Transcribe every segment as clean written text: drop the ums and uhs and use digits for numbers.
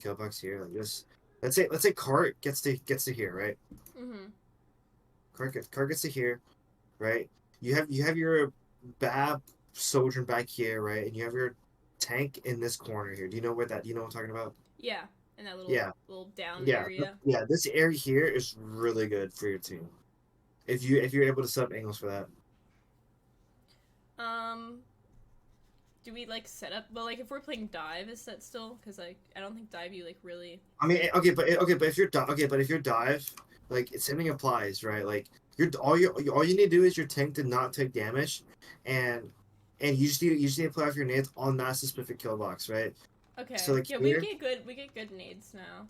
kill box here, like this. Let's say cart gets to here, right? Mhm. Cart gets to here, right? You have your Bab Sojourn back here, right? And you have your tank in this corner here. Do you know where that? Do you know what I'm talking about? Yeah, in that little Yeah, little down yeah, area. yeah. This area here is really good for your team if you're able to set up angles for that. Um, do we like set up? But like, if we're playing dive, is that still? Because like, I don't think dive you like really. I mean, okay, but if you're dive, like same thing applies, right? Like all you need to do is your tank to not take damage, and you just need to play off your nades on that specific kill box, right? So Okay. like Yeah, we here, get good. We get good nades now.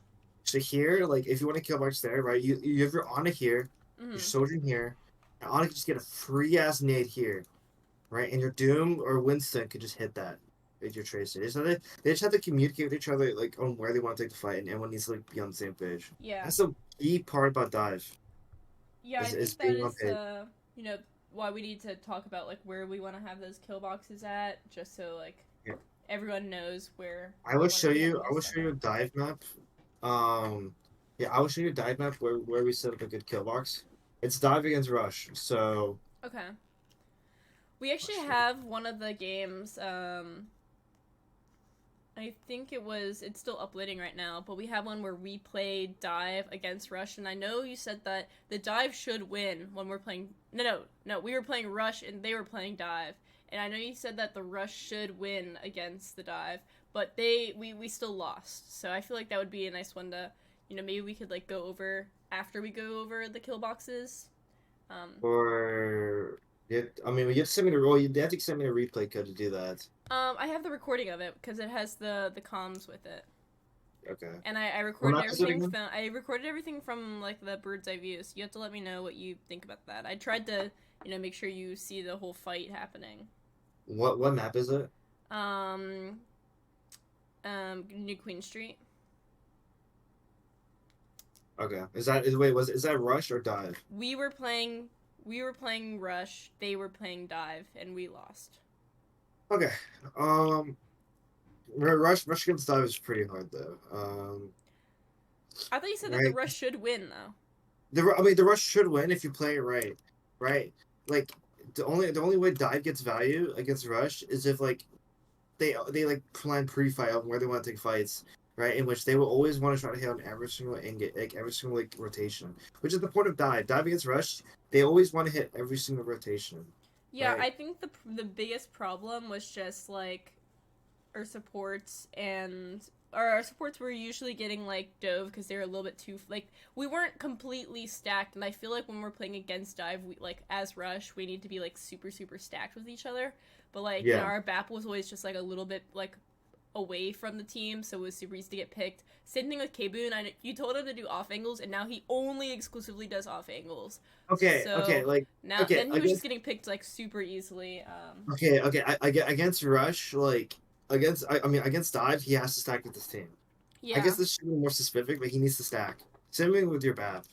like if you want to kill box there, right? You have your Ana here, your Mhm. Sojourn here, and Ana can just get a free ass nade here, right? And your Doom or Winston could just hit that with your Tracer. So they just have to communicate with each other like on where they want to take the fight, and everyone needs to like be on the same page. Yeah. That's the key part about dive Yeah, I is think that being on is page. you know why we need to talk about like where we want to have those kill boxes at, just so like Yeah. everyone knows where I we will want to show be you. having I this will set show you up. a dive map. Um, yeah, I will show you a dive map where we set up a good kill box. It's dive against rush. So Okay. We I'll actually show you. have one of the games. I think it's still uploading right now, but we have one where we play dive against rush, and I know you said that the dive should win when we're playing. No, we were playing rush and they were playing dive, and I know you said that the rush should win against the dive, but we still lost. So I feel like that would be a nice one to, maybe we could like go over after we go over the kill boxes. Um, Or I mean, you have to send me the roll. You have to send me a replay code to do that. I have the recording of it because it has the comms with it. Okay. And I What recorded map is it everything again? from like the bird's eye view. So you have to let me know what you think about that. I tried to make sure you see the whole fight happening. What map is it? Um, New Queen Street. Okay. Is that rush or dive? We were playing we were playing Rush. They were playing Dive, and we lost. Okay. Um, rush against dive is pretty hard though. I thought you said that the Right. Rush should win though. I mean, the rush should win if you play it right, right? Like the only way dive gets value against rush is if like they like plan pre-fight on where they want to take fights, right? In which they will always want to try to hit on every single ingot, like every single like rotation, which is the point of dive. Dive against rush, they always want to hit every single rotation, Yeah, right? I think the biggest problem was just like our supports and our supports were usually getting like dove because they were a little bit too like we weren't completely stacked, and I feel like when we're playing against dive, we like as rush we need to be like super stacked with each other, but like Yeah. our bap was always just like a little bit like away from the team, so it was super easy to get picked. Same thing with Kboon. You told him to do off angles, and now he only exclusively does off angles. Okay. Okay. So Like now okay then he was just against getting picked like super easily. okay. I get against rush like I mean against dive he has to stack with this team. I Yeah, guess this should be more specific, but he needs to stack. Same thing with your BAP.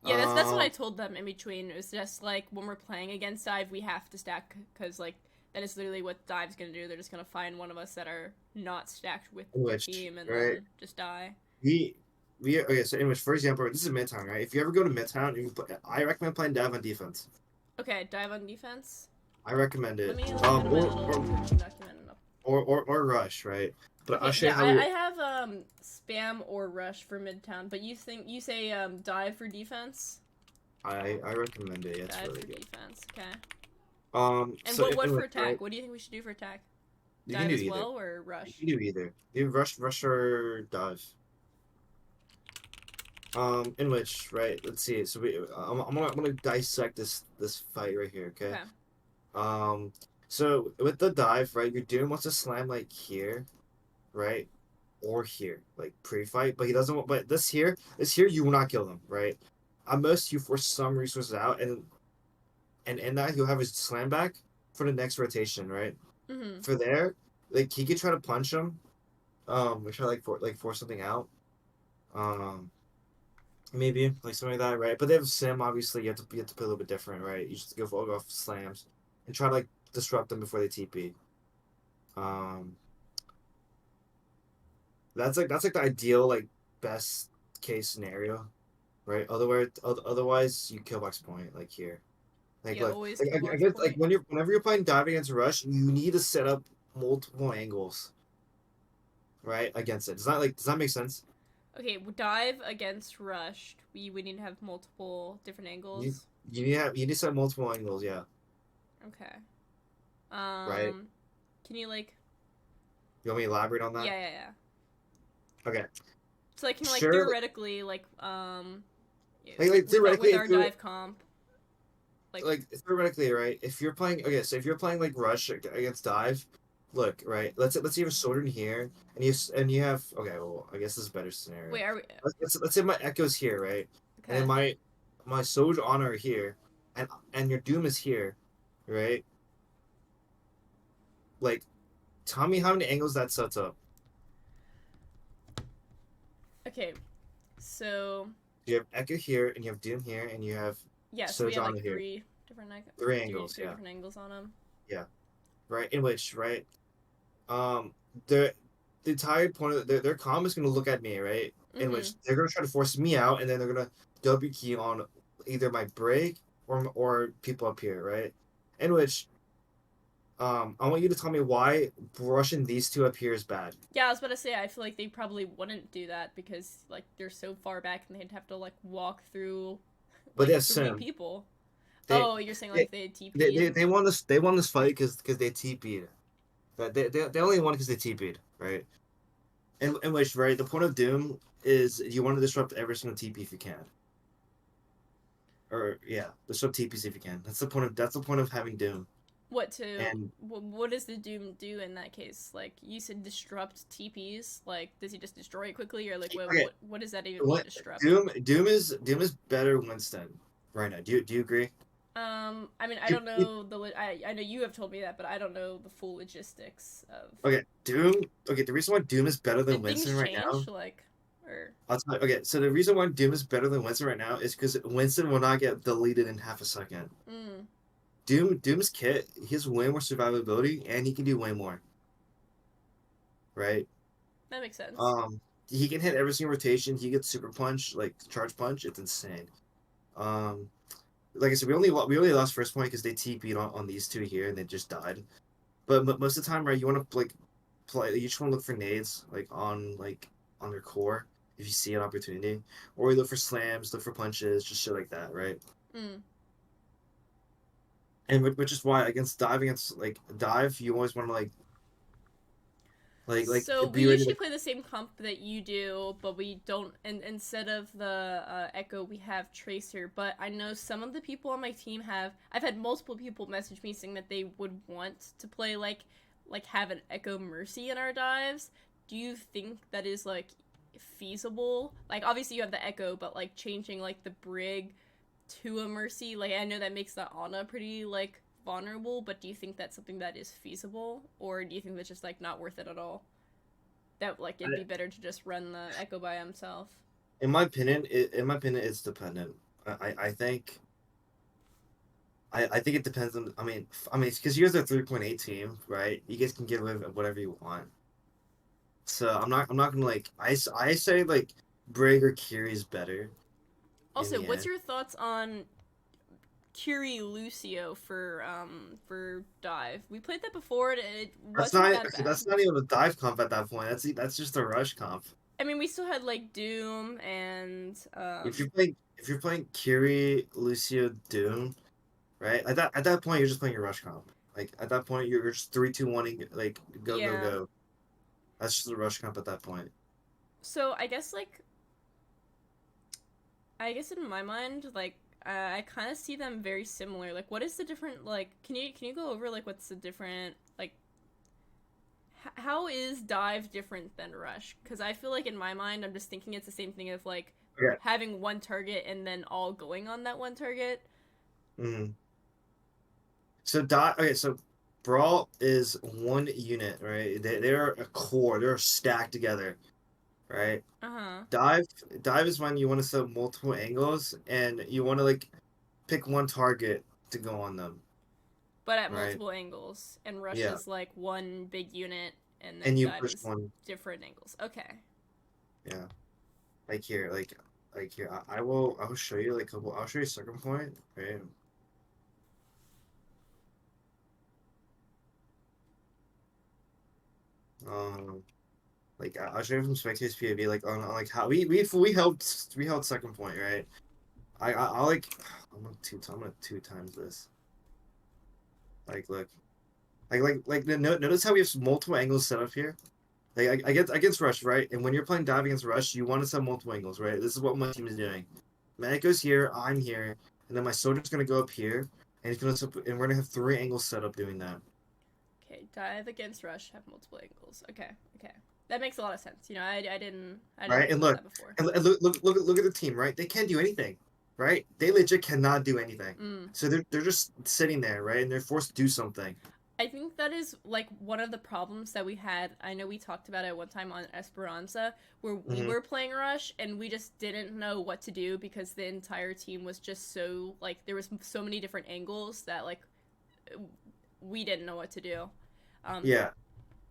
yeah, that's what I Um, told them in between. It was just like when we're playing against dive, we have to stack because like that is literally what dive's gonna do. They're just gonna find one of us that are not stacked with the which team and right? then just die. We okay. So, anyways, for example, this is Midtown, right? If you ever go to Midtown, I recommend playing Dev on defense. Okay, dive on defense. I recommend Let it. me go to my Or little or instruction document. or Rush, right? But I'll Okay, show you yeah, how I we. have spam or rush for Midtown, but you say dive for defense. I recommend it. Yeah, it's Dive really for good. defense. Okay. And So what for anyways, right? attack? What do you think we should do for attack? You can Dive do as either. well or You rush? can do either. You rush or dive. In which right? Let's see. So I'm gonna dissect this fight right here. Okay. Okay. Um, so with the dive, right, your dude wants to slam like here, right, or here, like pre-fight, but he doesn't want. But this here, you will not kill him, right? At most, you force some resources out, and in that, he'll have his slam back for the next rotation, right? Mhm. For there, like he could try to punch him, or try like force something out, um, maybe like something like that, right? But they have sim, obviously, you have to play a little bit different, right? You just go off slams and try to like disrupt them before they TP. Um, That's like the ideal like best case scenario, right? Otherwise you kill box point like here. Yeah, always Like kill I box guess like point. whenever you're playing dive against rush, you need to set up multiple angles, right? Against it. Does that make sense? Okay, dive against rushed. We would need to have multiple different You angles. you need to set multiple angles, yeah. Okay. Right? Can you like? You want me to elaborate on that? Yeah. Okay. So I can like Sure, theoretically like with theoretically if our you're dive comp like like theoretically, right? If you're playing okay, so if you're playing like rush against dive, look, right? Let's say you have a soldier in here and you have okay, well, I guess this is a better scenario. wait are we Let's say my echo's here, right? And then okay? my soldier honor here and your doom is here, right? Like tell me how many angles that sets up. Okay, so You have echo here and you have doom here and you have yeah, so we have soldier honor like here. different Three three angles, three yeah. different angles on them. Yeah. Right? In which, right? Um, the entire point of their comm is going to look at me, right? In Mm-hmm. which they're going to try to force me out, and then they're going to W key on either my break or people up here, right? In which, I want you to tell me why brushing these two up here is bad. Yeah, I was about to say I feel like they probably wouldn't do that because like they're so far back and they'd have to like walk through But like they have three sim. people. They Oh, you're saying they like they had TP'd? they won this fight because they TP'd. That they only won because they TP'd, right? In which, right, the point of Doom is you want to disrupt every single TP if you can. Or yeah, disrupt TPs if you can. That's the point of having Doom. And What does the Doom do in that case? Like you said, disrupt TPs. Like does he just destroy it quickly, or like okay, what does that even mean? what Disrupt. Doom is better Winston right now. Do you agree? I mean, I You- don't you- know I know you have told me that, but I don't know the full logistics of. okay, Doom. Okay, the reason why Doom is better than Did things Winston right now. change? Like, or I'll tell you, okay, so the reason why Doom is better than Winston right now is because Winston will not get deleted in half a second. mm, Doom's kit, he has way more survivability and he can do way more, right? that makes sense. Um, he can hit every single rotation. He gets super punch, like charge punch. It's insane. Um, like I said, we only lost first point because they TP'd on these two here and they just died. But most of the time, right, you want to like play. You just want to look for nades like on their core if you see an opportunity, or you look for slams, look for punches, just shit like that, right? Mm. And which is why against like dive, you always want to So we be ready usually to play the same comp that you do, but we don't. And instead of the Echo, we have Tracer. But I know some of the people on my team have. I've had multiple people message me saying that they would want to play like have an Echo Mercy in our dives. Do you think that is like feasible? Like obviously you have the Echo, but like changing like the Brig to a Mercy. Like I know that makes the Ana pretty like vulnerable, but do you think that's something that is feasible, or do you think that's just like not worth it at all? That like it'd be better to just run the Echo by himself. in my opinion, it's dependent. I think I think it depends on. I mean, because you guys are a 3.8 team, right? You guys can get away with whatever you want. So I'm not gonna like. I say like Brig or Kiri is better in Also, the what's end. your thoughts on Curie Lucio for dive? We played that before. It That's wasn't not that okay. bad. That's not even a dive comp at that point. That's just a rush comp. I mean, we still had like Doom and If you're playing Kiri, Lucio, Doom, right? At that point, you're just playing your rush comp. Like at that point, you're just 3-2-1ing like go yeah. go. That's just a rush comp at that point. So I guess in my mind like I kind of see them very similar. Like, what is the different? Like, can you go over like what's the different like how is dive different than rush? Because I feel like in my mind, I'm just thinking it's the same thing of like Okay. having one target and then all going on that one target. Mm. So dot okay, so Brawl is one unit, right? They're a core, they're stacked together, right? Uh huh. Dive dive is when you want to set multiple angles and you want to like pick one target to go on them, But at right? multiple angles, and rush Yeah. is like one big unit and and then you dive push is one. different angles. Okay. Yeah, like here, like here. I will show you like a couple. I'll show you second point, right? Um, like I'll show you from spectators POV, like on like how we held second point, right? I like I'm gonna two times this. Like look, notice how we have multiple angles set up here. Like against Rush, right? And when you're playing dive against Rush, you want to set multiple angles, right? This is what my team is doing. Medic goes here, I'm here, and then my soldier's gonna go up here, and and we're gonna have three angles set up doing that. Okay, dive against rush, have multiple angles. Okay, okay. That makes a lot of sense. You know, I didn't Right? think And about look, that before. and look at the team, right? They can't do anything, right? They legit cannot do anything. Mm. So they're just sitting there, right? And they're forced to do something. I think that is like one of the problems that we had. I know we talked about it one time on Esperanza, where we Hmm. were playing Rush and we just didn't know what to do because the entire team was just so like there was so many different angles that like we didn't know what to do. Um, Yeah,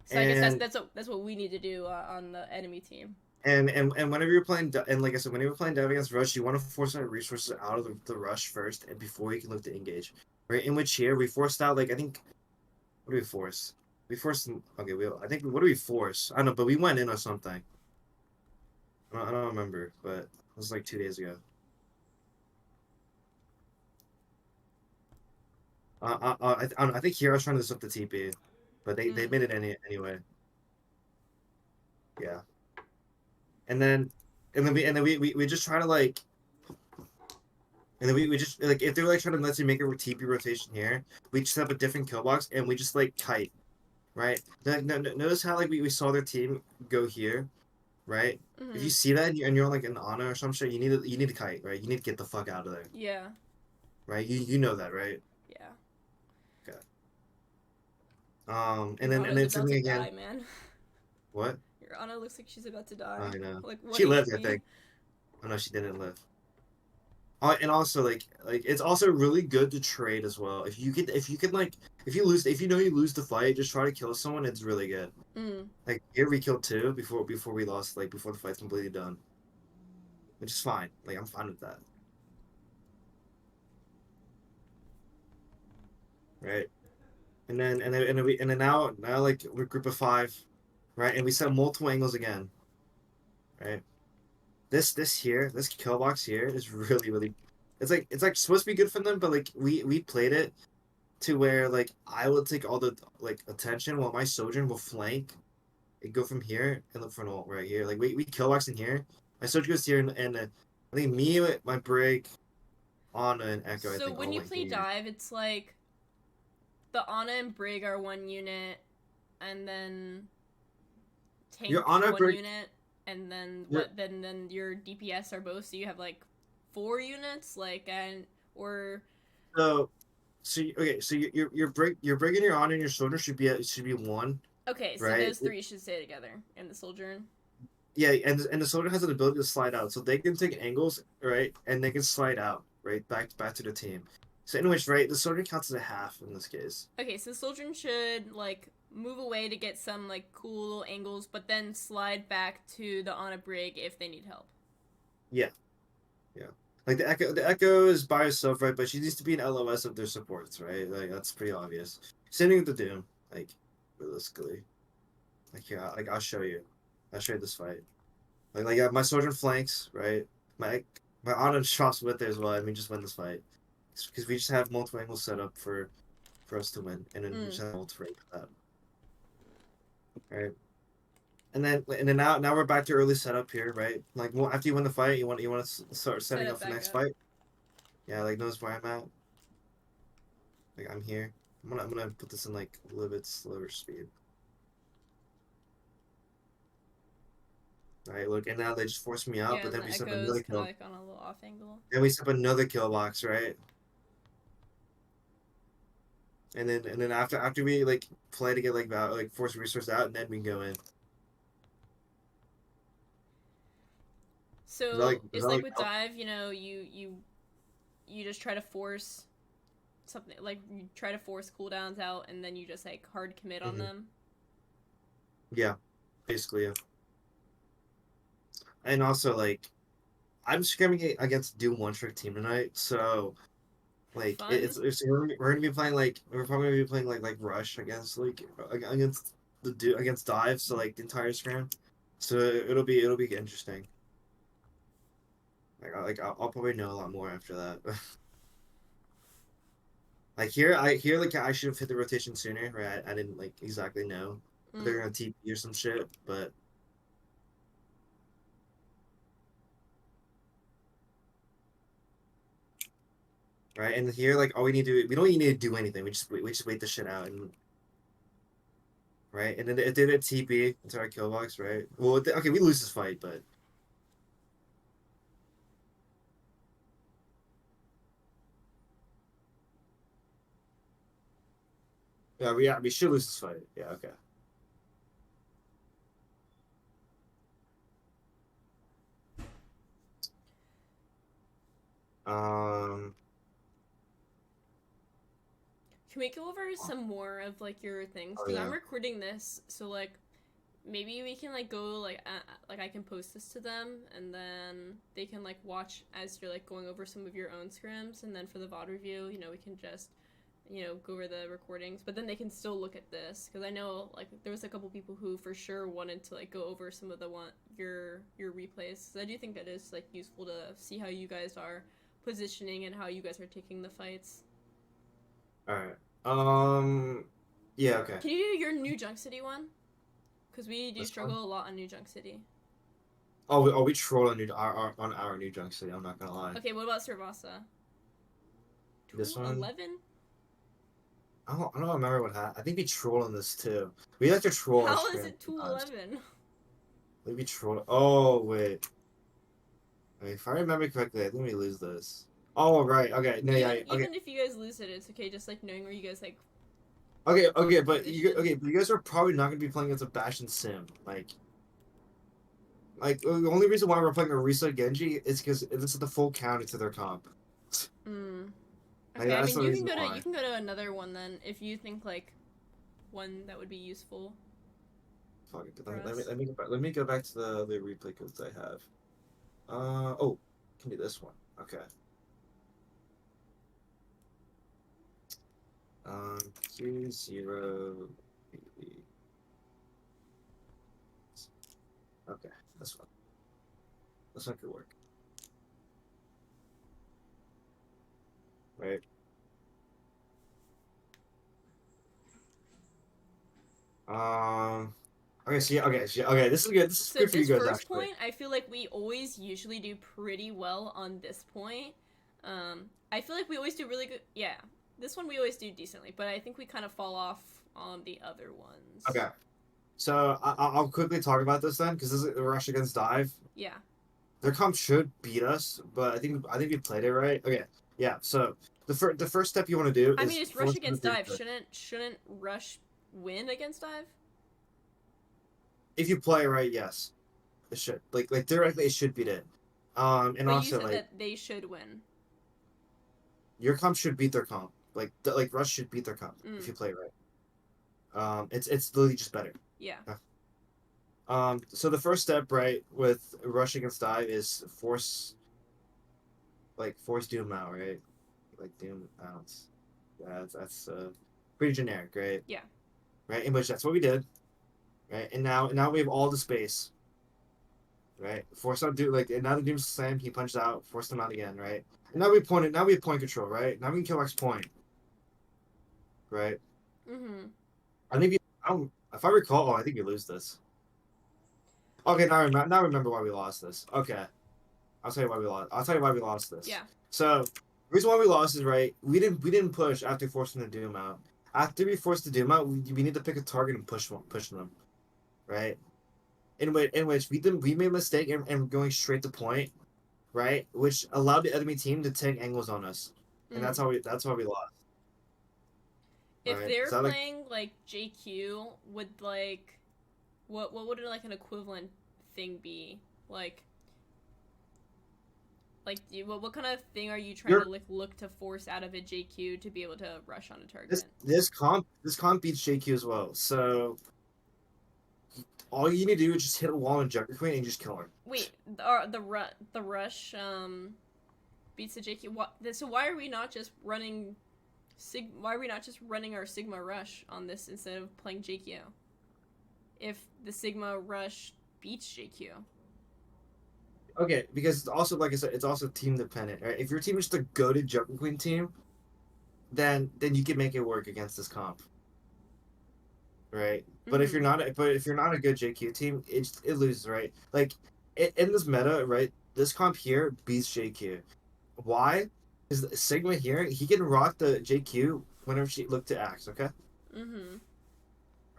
so I guess and that's what we need to do on the enemy team. and whenever you're playing, and like I said, whenever you're playing dive against Rush, you want to force out resources out of the Rush first, and before you can look to engage. Right? In which here we forced out like I think what do we force? We forced them. Okay, I think what do we force? I don't know, but we went in or something. I don't remember, but it was like 2 days ago. I don't know, I think Hero's trying to disrupt the TP, but they Mm. made it anyway. Yeah, and then we just try to like, and then we just like if they're like trying to let's say make a TP rotation here, we just have a different kill box and we just like kite, right? Notice how like we saw their team go here, right? If you Mm-hmm. see that and you're on like an honor or some shit, you need to kite, right? You need to get the fuck out of there, Yeah. right? You know that, right? Yeah. Okay. Your And Anna's then about something to again. die, man. What? Your Anna looks like she's about to die. I know. Like one She lived, I HP. think. Oh no, she didn't live. And also like it's also really good to trade as well. If you can like if you know you lose the fight, just try to kill someone. It's really good. Mm. Like here we killed two before we lost like before the fight's completely done, which is fine. Like I'm fine with that, right? And then now like we're group of five, right? And we set multiple angles again, right? This kill box here is really it's like supposed to be good for them, but like we played it to where like I will take all the like attention while my Sojourn will flank and go from here and look for an ult right here. Like we kill box in here. My Sojourn goes here and I think me my break Anna and Echo I So think when all you went play here. dive, it's like the Anna and Brig are one unit, and then Your tanks Anna one break unit, and then your what? Then your DPS are both. So you have like 4 units, like and or so okay so your break and your Anna and your Sojourn should be one, okay. So right? those three should stay together in the Sojourn. Yeah, and the soldier has an ability to slide out, so they can take angles, right, and they can slide out, right, back to the team. So, in which, right, the soldier counts as a half in this case. Okay, so Sojourn should like move away to get some like cool little angles, but then slide back to the Anna Brig if they need help. Yeah, yeah. Like the Echo is by herself, right, but she needs to be an LOS of their supports, right? Like that's pretty obvious. Same thing with the Doom, like realistically, like yeah, like I'll show you this fight. Yeah, my soldier flanks, right? My my auto chops with there as well. I mean, just win this fight because we just have multiple angles set up for us to win, and then we Mm. just have ult for that. Right, and then now we're back to early setup here, right? Like well, after you win the fight, you want to start Set setting it up for the back next up. fight. Yeah, like notice where I'm at. Like I'm here. I'm gonna put this in like a little bit slower speed. All right, look, and now they just force me out, Yeah, but and then the we set up Echo's another kind of kill. like on a little off angle. Then we set up another kill box, right? And then after we like play to get like force resource out, and then we can go in. So Is it's that like like with dive, you know, you just try to force something like you try to force cooldowns out, and then you just like hard commit on hmm them. Yeah, basically. Yeah. And also like I'm scrimming against Doom One Trick Team tonight, so like Fun. we're gonna be playing like we're probably gonna be playing like Rush against against against Dive, so like the entire scrim. So it'll be interesting. I'll probably know a lot more after that. Like here, like I should have hit the rotation sooner, right? I didn't like exactly know they're Mm. gonna TP or some shit, but right. And here, like all we don't even need to do anything. We just wait the shit out and right. And then it did a TP into our kill box, right? Well, okay, we lose this fight, but yeah, we should lose this fight. Yeah, okay. Um, Can we go over some more of like your things? oh Because I'm yeah. recording this, so like maybe we can like go like I can post this to them, and then they can like watch as you're like going over some of your own scrims, and then for the VOD review, we can just go over the recordings, but then they can still look at this because I know like there was a couple people who for sure wanted to like go over some of the one your replays. So I do think that is like useful to see how you guys are positioning and how you guys are taking the fights. All right. Um, yeah, okay. Can you do your New Junk City one? Because we do This one. struggle a lot on New Junk City. We troll on on our new junk city. I'm not gonna lie. Okay, what about Servasa? This Tool one. 11? I don't remember what happened. I think we trolled on this too. We like to troll our How is scrim it Tool sometimes. 11? Like we troll. Oh wait. Wait, if I remember correctly, I think we lose this. Oh right. Okay. No. Even Yeah. Okay. even if you guys lose it, it's okay. Just like knowing where you guys like Okay. Okay. position. But you guys are probably not gonna be playing against a Bastion Sim. The only reason why we're playing a Orisa Genji is because this is the full counter to their comp. Mm. Like Okay, I that's mean the you can reason go to why. you can go to another one then if you think like one that would be useful Fuck it. for us. Let me go back to the replay codes I have. Oh, can be this one. Okay. Q0. Okay, this one. This one could work, right? Um. Okay. Okay. This is good. This is So good for you this guys, first actually. point, I feel like we always usually do pretty well on this point. I feel like we always do really good. Yeah, this one we always do decently, but I think we kind of fall off on the other ones. Okay. So I'll quickly talk about this then, because this is a rush against dive. Yeah. Their comp should beat us, but I think we played it right. Okay. Yeah. So the first step you want to do I mean, is it's rush force them to against do dive. it. Shouldn't rush win against dive? If you play right, yes, it should. Like theoretically, it should beat it. And But you also said like that they should win. your comp should beat their comp. Like Rush should beat their comp if Mm. you play right. It's literally just better. Yeah. Yeah. So the first step, right, with Rush against dive is force Doom out, right? Like Doom out. Yeah, that's pretty generic, right? Yeah. Right, in which that's what we did, right? And now we have all the space, right? Force out Doom, like and now the Doom's slam, he punched out, forced him out again, right? And now we have point control, right? Now we can kill X point, right? Mm-hmm. I think I don't, if I recall, I think we lose this. Okay, now I remember why we lost this. Okay, I'll tell you why we lost. I'll tell you why we lost this. Yeah. So, the reason why we lost is right. We didn't push after forcing the Doom out. After we forced the Doom out, we need to pick a target and push them, right? In which we made a mistake and going straight to point, right? Which allowed the enemy team to take angles on us, and Mm. that's why we lost. If Right? Is they're that like playing like JQ, would like what would like an equivalent thing be? What kind of thing are you trying to you're like look to force out of a JQ to be able to rush on a target? this comp beats JQ as well. So all you need to do is just hit a wall and Junker Queen and just kill her. Wait, the rush beats the JQ. So why are we not just running Why are we not just running our Sigma rush on this instead of playing JQ? If the Sigma rush beats JQ. Okay, because it's also like I said, it's also team dependent, right? If your team is just a goated Junker Queen team, then you can make it work against this comp, right? But if Mm-hmm. you're not a good JQ team, it loses, right? Like in this meta, right? This comp here beats JQ. Why? Is Sigma here? He can rock the JQ whenever she look to axe. Okay, Mm-hmm.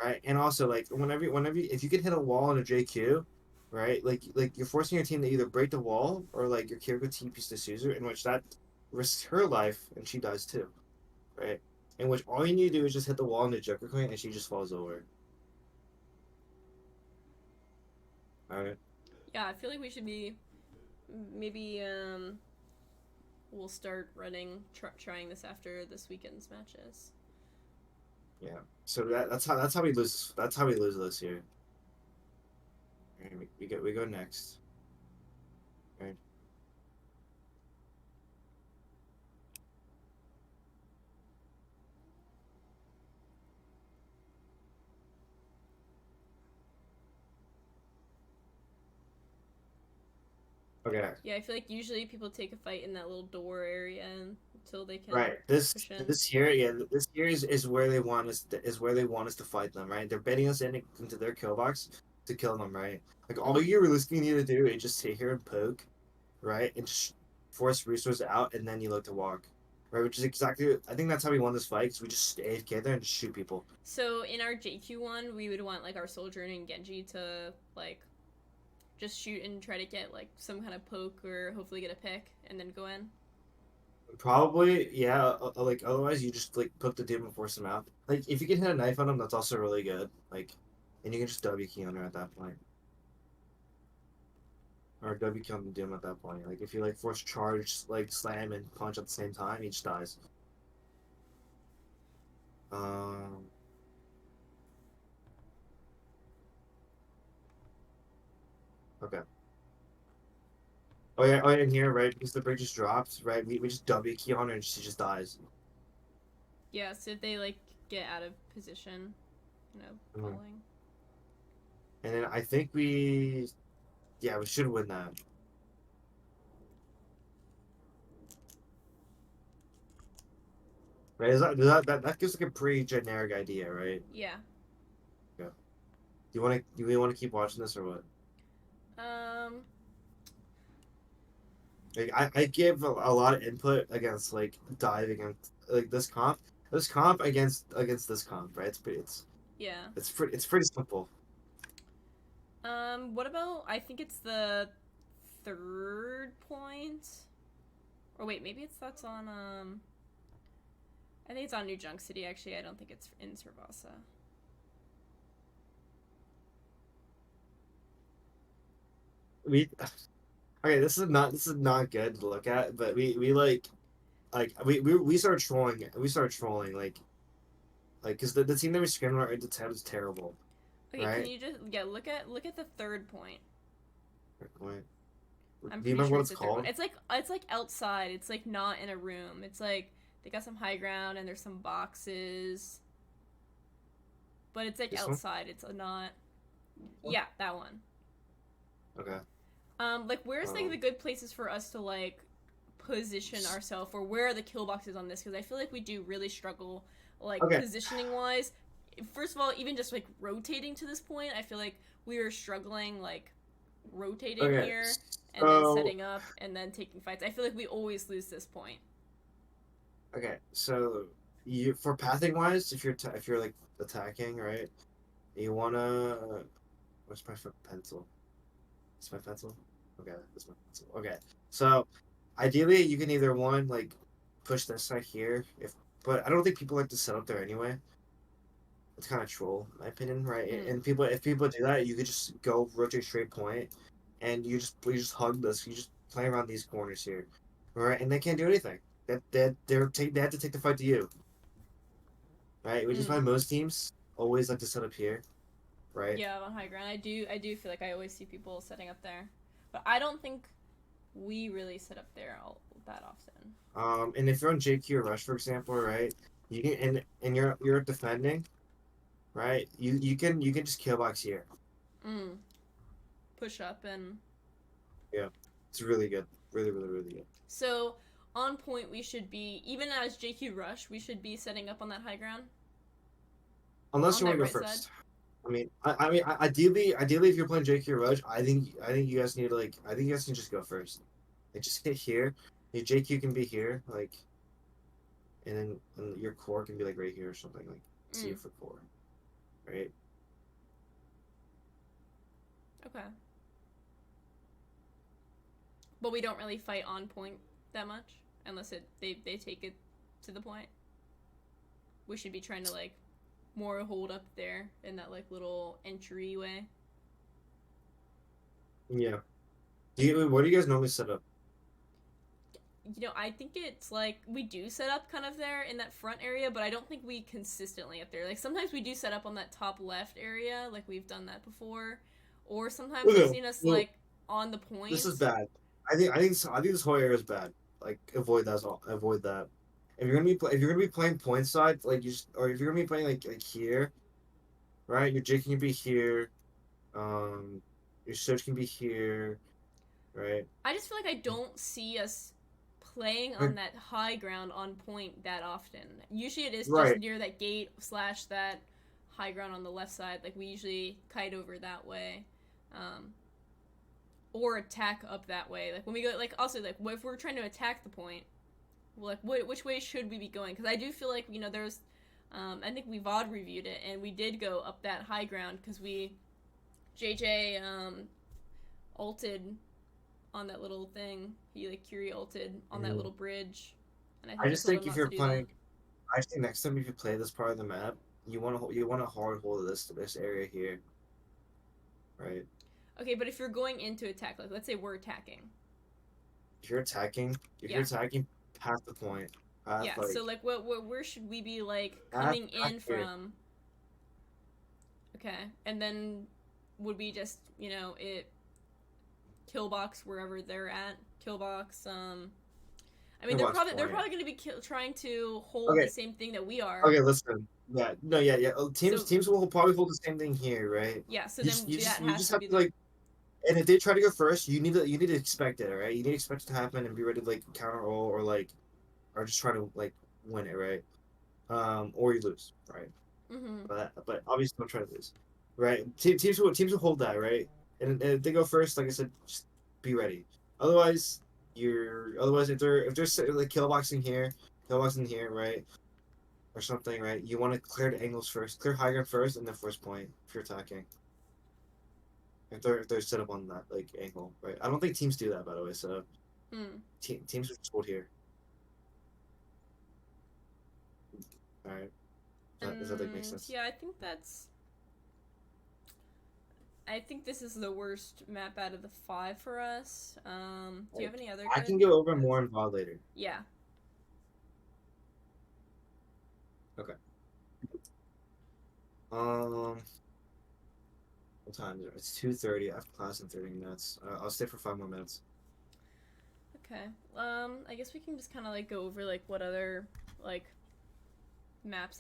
right? And also like whenever if you can hit a wall on a JQ, right? Like you're forcing your team to either break the wall or like your Kiriko TPs to Caesar, in which that risks her life and she dies too, right? In which all you need to do is just hit the wall on the Joker Queen and she just falls over. All right. Yeah, I feel like we should be maybe we'll start trying this after this weekend's matches. Yeah. So that's how we lose. That's how we lose this year. Right, we go next. Right. Okay. Yeah, I feel like usually people take a fight in that little door area until they can Right. This push in. this here, yeah, this here is where they want us is where they want us to fight them, right? They're baiting us into their kill box to kill them, right? Like all Mm-hmm. you realistically need to do is just sit here and poke, right? And just force resources out and then you look to walk. Right, which is exactly I think that's how we won this fight, because we just stay AFK there and just shoot people. So in our JQ one, we would want like our soldier and Genji to like just shoot and try to get like some kind of poke or hopefully get a pick and then go in. Probably, yeah. Like otherwise, you just like poke the dude and force him out. Like if you can hit a knife on him, that's also really good. Like, and you can just W key on her at that point. Or W kill the Doom at that point. Like if you like force charge, like slam and punch at the same time, each dies. Um. Okay. Oh yeah. In here, right? Because the bridge just drops, right? We just W key on her and she just dies. Yeah, so if they like get out of position, Mhm. falling. And then I think yeah, we should win that. Right? That gives like a pretty generic idea, right? Yeah. Yeah. Do we want to keep watching this or what? Um. Like I give a lot of input against like diving and like this comp against this comp, right? Yeah. It's pretty simple. What about? I think it's the third point. Or wait, maybe that's on. I think it's on New Junk City. Actually, I don't think it's in Cervasa. We okay. This is not good to look at, but we we started trolling. We started trolling like because the team that we scrimmed our into 10 is terrible, Okay, can right? you just look at the third point? Wait, I'm do you pretty remember sure what it's it's the third one. called? It's like outside. It's like not in a room. It's like they got some high ground and there's some boxes, but it's like This one? outside. It's not. Yeah, that one. Okay. Like where's like Um. the good places for us to like position ourselves, or where are the kill boxes on this? Because I feel like we do really struggle, like Okay. positioning wise. First of all, even just like rotating to this point, I feel like we are struggling like rotating Okay. here and then So setting up and then taking fights. I feel like we always lose this point. okay. So you for pathing wise, if you're like attacking, right? You wanna where's my pencil? It's my pencil. Okay, that's my pencil. Okay. So ideally, you can either one like push this side here, if but I don't think people like to set up there anyway. It's kind of troll, in my opinion, right? Mm. And people, if people do that, you could just go rotate straight point, and you just hug this. You just play around these corners here, right? And they can't do anything. They have to take the fight to you, right? Which is why Mm. most teams always like to set up here, right? Yeah, on high ground. I do feel like I always see people setting up there, but I don't think we really set up there all that often. And if you're on JQ or Rush, for example, right, you can and you're defending, right? You can just kill box here. Mm. Push up and Yeah, it's really good, really good. so on point we should be even as JQ Rush we should be setting up on that high ground Unless on you want that to go right side. first. Ideally, if you're playing JQ Rush, I think you guys need to like, I think you guys can just go first. Like, just hit here. Your JQ can be here, like, and then your core can be like right here or something, like C Mm. for core, right? Okay. But we don't really fight on point that much unless they take it to the point. We should be trying to like more hold up there in that like little entryway. Yeah. What do you guys normally set up? I think it's like we do set up kind of there in that front area, but I don't think we consistently up there. Like sometimes we do set up on that top left area, like we've done that before, or sometimes I've Okay, seen us well, like on the this is point. bad. I think this whole area is bad. Like, avoid that. Avoid that. If you're gonna be playing point side, like you just, or if you're gonna be playing like here, right? Your Jake can be here. Um, your Surge can be here, right? I just feel like I don't see us playing on Like, that high ground on point that often. Usually it is just right. near that gate slash that high ground on the left side. Like we usually kite over that way. Um, or attack up that way. Like when we go, like also like if we're trying to attack the point, like which way should we be going? Because I do feel like there's, I think we VOD reviewed it and we did go up that high ground because we JJ ulted on that little thing. He like Curie ulted on that Mhm. little bridge, and I I think I just told him think if not to you're do that. playing, I think next time if you play this part of the map, you want to hard hold this area here, right? Okay, but if you're going into attack, like let's say we're attacking, If you're attacking, if you're yeah, attacking past the point, yeah. past So like like, where should we be like past coming past in here. from? Okay, and then would we just it killbox wherever they're at? Killbox. I mean No they're box probably they're point. probably going to be trying to hold the Okay, same thing that we are. okay, listen. Yeah, no, yeah, yeah. Teams So teams will probably hold the same thing here, right? yeah, so You then just you just that you has just to have be to the like, and if they try to go first, you need to expect it, all right? You need to expect it to happen and be ready to like counter roll or like, or just try to like win it, right? Or you lose, right? mm-hmm. But obviously don't try to lose, right? Teams will hold that, right? And if they go first, like I said, just be ready. Otherwise, otherwise if they're like killboxing here, right, or something, right? You want to clear the angles first, clear high ground first, and then first point if you're attacking. If they're set up on that like angle, right? I don't think teams do that, by the way. So Mm. teams are just hold here. All right, does that like make And sense? yeah, I think this is the worst map out of the five for us. Do you have Like, any other I good? can go over 'Cause- more in VOD later. yeah. Okay. Um, what time is it? It's 2:30. I have class in 30 minutes. I'll stay for 5 more minutes. Okay. I guess we can just kind of like go over like what other like maps that